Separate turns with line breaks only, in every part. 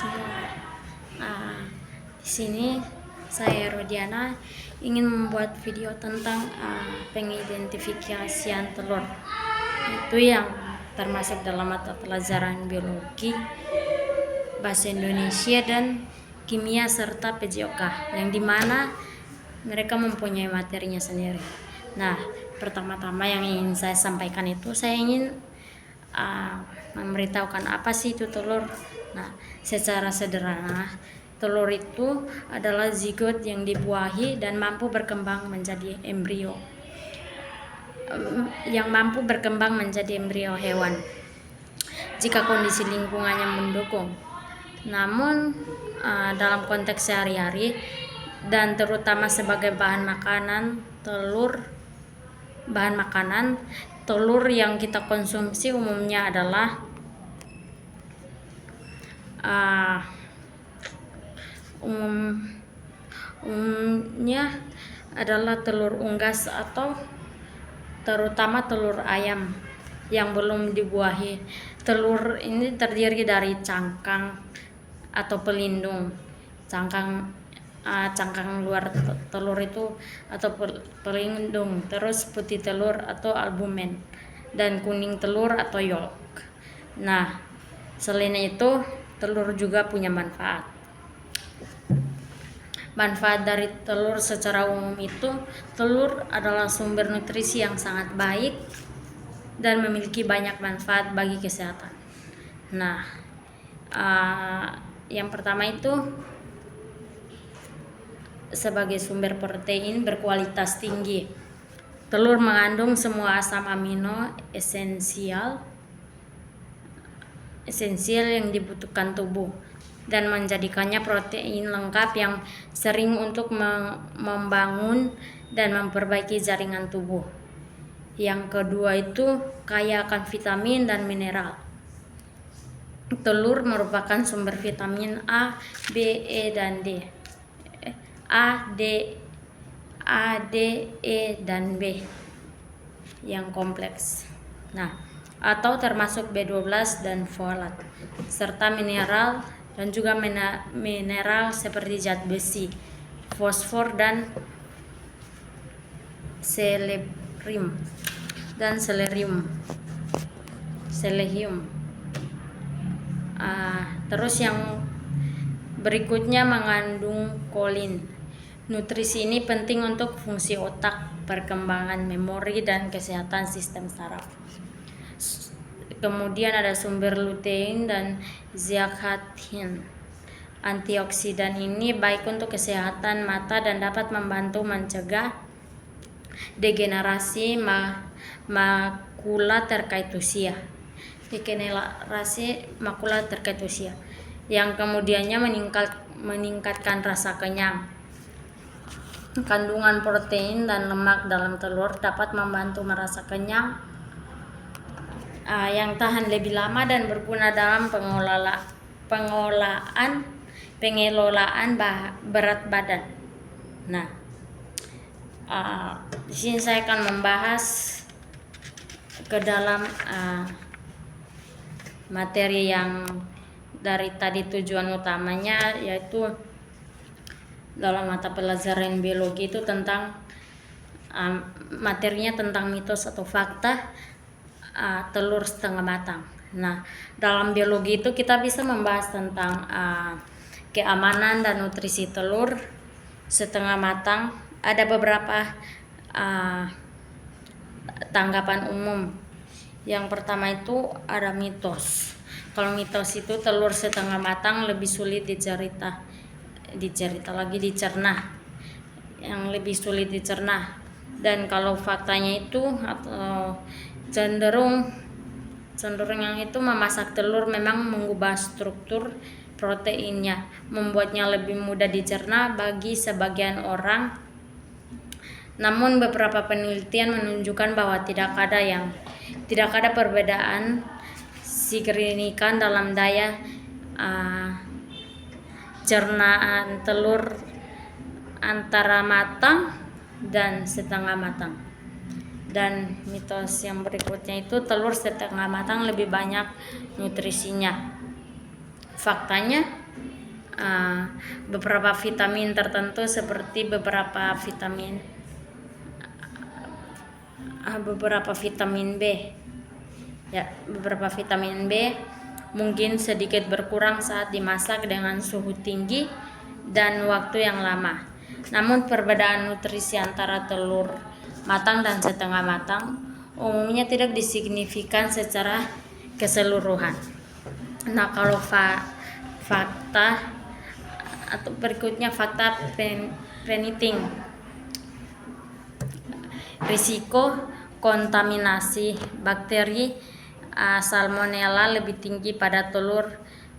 semua. Di sini saya Rodiana ingin membuat video tentang pengidentifikasian telur. Itu yang termasuk dalam mata pelajaran biologi, bahasa Indonesia dan kimia serta PJOK, yang dimana mereka mempunyai materinya sendiri. Nah, pertama-tama yang ingin saya sampaikan itu saya ingin memberitahukan apa sih itu telur. Nah, secara sederhana, telur itu adalah zigot yang dibuahi dan mampu berkembang menjadi embrio, hewan jika kondisi lingkungannya mendukung. Namun dalam konteks sehari-hari dan terutama sebagai bahan makanan, telur yang kita konsumsi umumnya adalah telur unggas atau terutama telur ayam yang belum dibuahi. Telur ini terdiri dari cangkang atau pelindung. Cangkang luar telur itu atau pelindung, terus putih telur atau albumen, dan kuning telur atau yolk. Nah, selain itu telur juga punya manfaat. Manfaat dari telur secara umum itu, telur adalah sumber nutrisi yang sangat baik dan memiliki banyak manfaat bagi kesehatan. Nah, yang pertama itu sebagai sumber protein berkualitas tinggi. Telur mengandung semua asam amino esensial yang dibutuhkan tubuh dan menjadikannya protein lengkap yang sering untuk membangun dan memperbaiki jaringan tubuh. Yang kedua itu kaya akan vitamin dan mineral. Telur merupakan sumber vitamin A, B, E, dan D. A, D, E, dan B yang kompleks. Nah, atau termasuk B12 dan folat, serta mineral dan juga mineral seperti zat besi, fosfor, dan selenium. Terus yang berikutnya mengandung kolin. Nutrisi ini penting untuk fungsi otak, perkembangan memori, dan kesehatan sistem saraf. Kemudian ada sumber lutein dan zeaxanthin. Antioksidan ini baik untuk kesehatan mata dan dapat membantu mencegah degenerasi makula terkait usia. Yang kemudiannya meningkatkan rasa kenyang. Kandungan protein dan lemak dalam telur dapat membantu merasa kenyang yang tahan lebih lama dan berguna dalam pengelolaan berat badan. Nah, di sini saya akan membahas ke dalam materi yang dari tadi tujuan utamanya, yaitu dalam mata pelajaran biologi itu tentang materinya tentang mitos atau fakta telur setengah matang. Nah, dalam biologi itu kita bisa membahas tentang keamanan dan nutrisi telur setengah matang. Ada beberapa tanggapan umum. Yang pertama itu ada mitos. Kalau mitos itu telur setengah matang lebih sulit dicerna, yang lebih sulit dicerna. Dan kalau faktanya itu atau cenderung yang itu memasak telur memang mengubah struktur proteinnya, membuatnya lebih mudah dicerna bagi sebagian orang. Namun beberapa penelitian menunjukkan bahwa tidak ada perbedaan signifikan dalam daya cernaan telur antara matang dan setengah matang. Dan mitos yang berikutnya itu telur setengah matang lebih banyak nutrisinya. Faktanya beberapa vitamin tertentu seperti beberapa vitamin B. Ya, beberapa vitamin B mungkin sedikit berkurang saat dimasak dengan suhu tinggi dan waktu yang lama. Namun perbedaan nutrisi antara telur matang dan setengah matang umumnya tidak disignifikan secara keseluruhan. Nah, kalau fakta atau berikutnya fakta penting. Risiko kontaminasi bakteri Salmonella lebih tinggi pada telur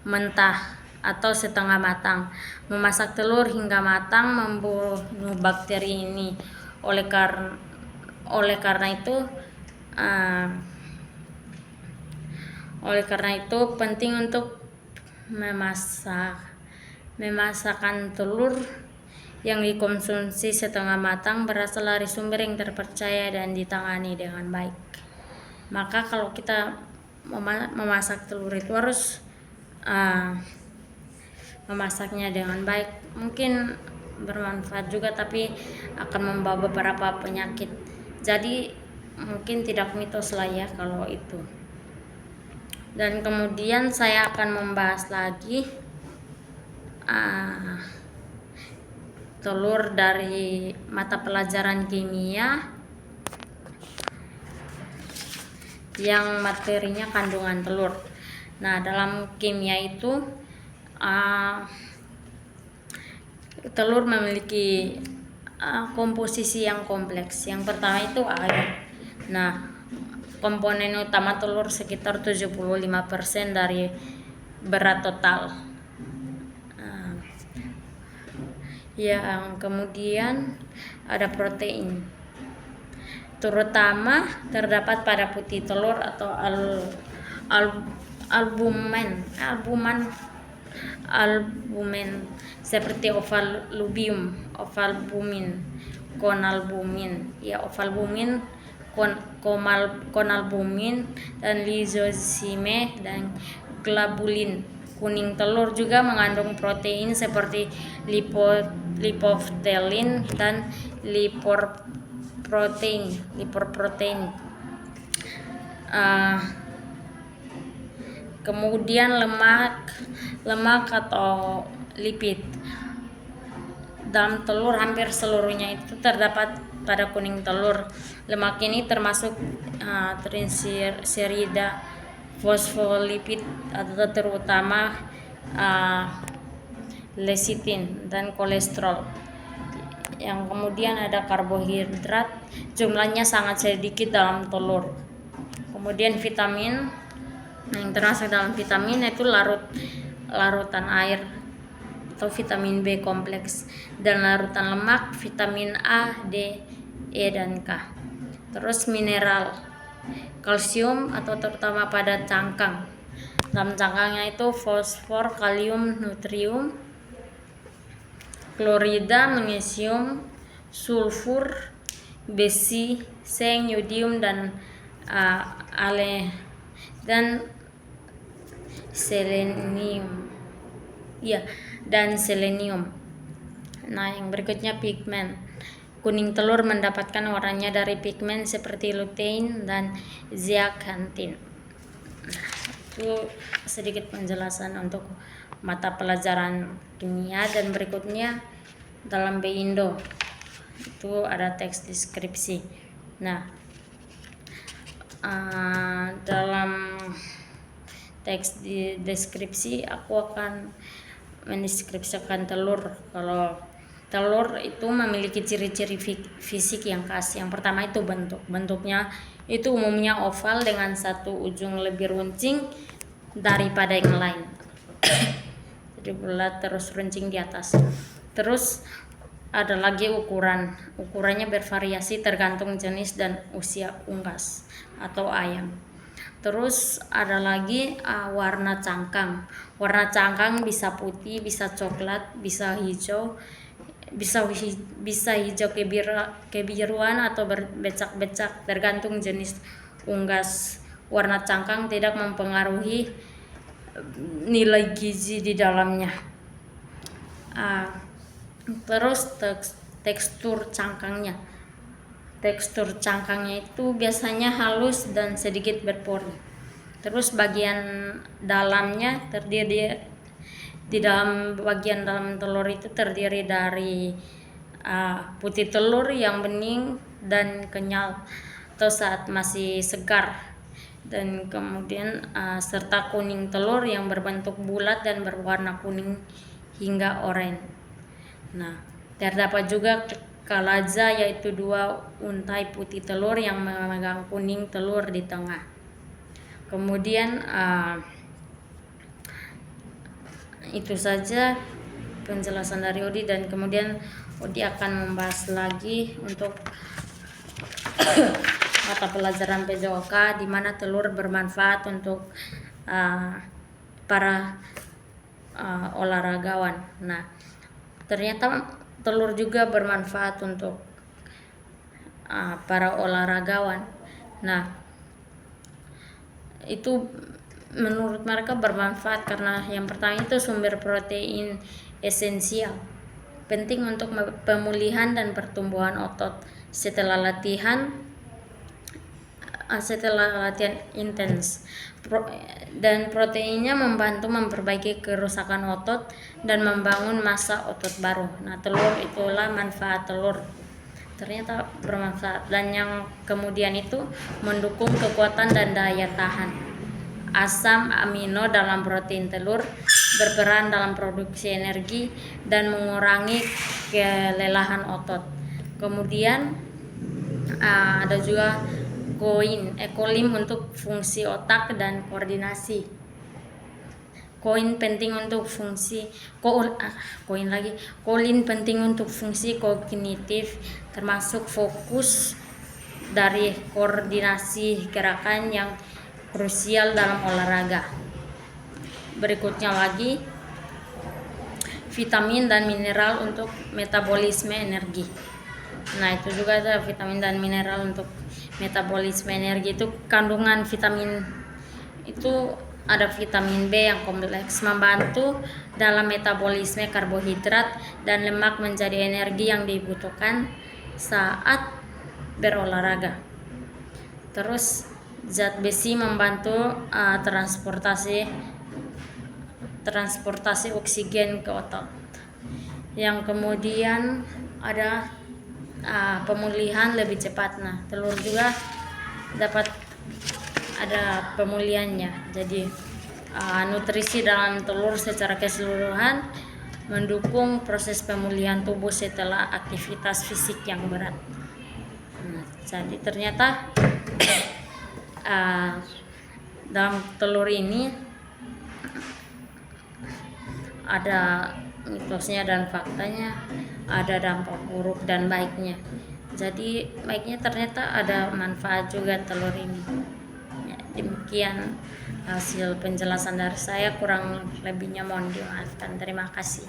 mentah atau setengah matang. Memasak telur hingga matang membunuh bakteri ini. Oleh karena itu penting untuk memasakkan telur yang dikonsumsi setengah matang berasal dari sumber yang terpercaya dan ditangani dengan baik. Maka kalau kita memasak telur itu harus memasaknya dengan baik. Mungkin bermanfaat juga, tapi akan membawa beberapa penyakit. Jadi mungkin tidak mitos lah ya kalau itu. Dan kemudian saya akan membahas lagi telur dari mata pelajaran kimia yang materinya kandungan telur. Nah, dalam kimia itu telur memiliki komposisi yang kompleks. Yang pertama itu air. Nah, komponen utama telur sekitar 75% dari berat total. Yang kemudian ada protein, terutama terdapat pada putih telur atau albumen seperti ovalbumin, konalbumin dan lizosime dan glabulin. Kuning telur juga mengandung protein seperti lipoftein dan lipoprotein. Kemudian lemak atau lipid. Dalam telur hampir seluruhnya itu terdapat pada kuning telur. Lemak ini termasuk trigliserida, fosfolipid atau terutama lecithin dan kolesterol. Yang kemudian ada karbohidrat, jumlahnya sangat sedikit dalam telur. Kemudian vitamin, yang termasuk dalam vitamin itu larutan air atau vitamin B kompleks, dan larutan lemak vitamin A, D, E, dan K. Terus mineral, kalsium atau terutama pada cangkang. Dalam cangkangnya itu fosfor, kalium, natrium, klorida, magnesium, sulfur, besi, seng, yodium, dan selenium. Nah, yang berikutnya pigmen. Kuning telur mendapatkan warnanya dari pigmen seperti lutein dan zeaxanthin. Nah, itu sedikit penjelasan untuk mata pelajaran kimia. Dan berikutnya dalam B-Indo itu ada teks deskripsi. Nah, dalam teks deskripsi aku akan mendeskripsikan telur. Kalau telur itu memiliki ciri-ciri fisik yang khas. Yang pertama itu bentuknya itu umumnya oval dengan satu ujung lebih runcing daripada yang lain. Jadi bulat terus runcing di atas. Terus ada lagi ukurannya bervariasi tergantung jenis dan usia unggas atau ayam. Terus ada lagi warna cangkang. Warna cangkang bisa putih, bisa coklat, bisa hijau, bisa hijau kebiruan atau berbecak-becak tergantung jenis unggas. Warna cangkang tidak mempengaruhi nilai gizi di dalamnya. Ah, terus tekstur cangkangnya. Tekstur cangkangnya itu biasanya halus dan sedikit berpori. Terus bagian dalamnya terdiri di dalam bagian dalam telur itu terdiri dari putih telur yang bening dan kenyal atau saat masih segar, dan kemudian serta kuning telur yang berbentuk bulat dan berwarna kuning hingga oranye. Nah, terdapat juga kalaza, yaitu 2 untai putih telur yang memegang kuning telur di tengah. Kemudian itu saja penjelasan dari Odi, dan kemudian Odi akan membahas lagi untuk mata pelajaran PJOK di mana telur bermanfaat untuk para olahragawan. Nah, ternyata telur juga bermanfaat untuk para olahragawan. Nah, itu menurut mereka bermanfaat karena yang pertama itu sumber protein esensial, penting untuk pemulihan dan pertumbuhan otot setelah latihan intens. Dan proteinnya membantu memperbaiki kerusakan otot dan membangun massa otot baru. Nah, telur itulah manfaat telur, ternyata bermanfaat. Dan yang kemudian itu mendukung kekuatan dan daya tahan. Asam amino dalam protein telur berperan dalam produksi energi dan mengurangi kelelahan otot. Kemudian ada juga kolim untuk fungsi otak dan koordinasi. Kolin penting untuk fungsi kognitif, termasuk fokus dari koordinasi gerakan yang krusial dalam olahraga. Berikutnya lagi, vitamin dan mineral untuk metabolisme energi. Nah, itu juga ada vitamin dan mineral untuk metabolisme energi. Itu kandungan vitamin itu ada vitamin B yang kompleks, membantu dalam metabolisme karbohidrat dan lemak menjadi energi yang dibutuhkan saat berolahraga. Terus zat besi membantu transportasi oksigen ke otot. Yang kemudian ada pemulihan lebih cepat. Nah, telur juga dapat ada pemulihannya. Jadi nutrisi dalam telur secara keseluruhan mendukung proses pemulihan tubuh setelah aktivitas fisik yang berat. Nah, jadi ternyata dalam telur ini ada mitosnya dan faktanya, ada dampak buruk dan baiknya. Jadi baiknya ternyata ada manfaat juga telur ini. Ya, demikian hasil penjelasan dari saya, kurang lebihnya mohon dimaafkan. Terima kasih.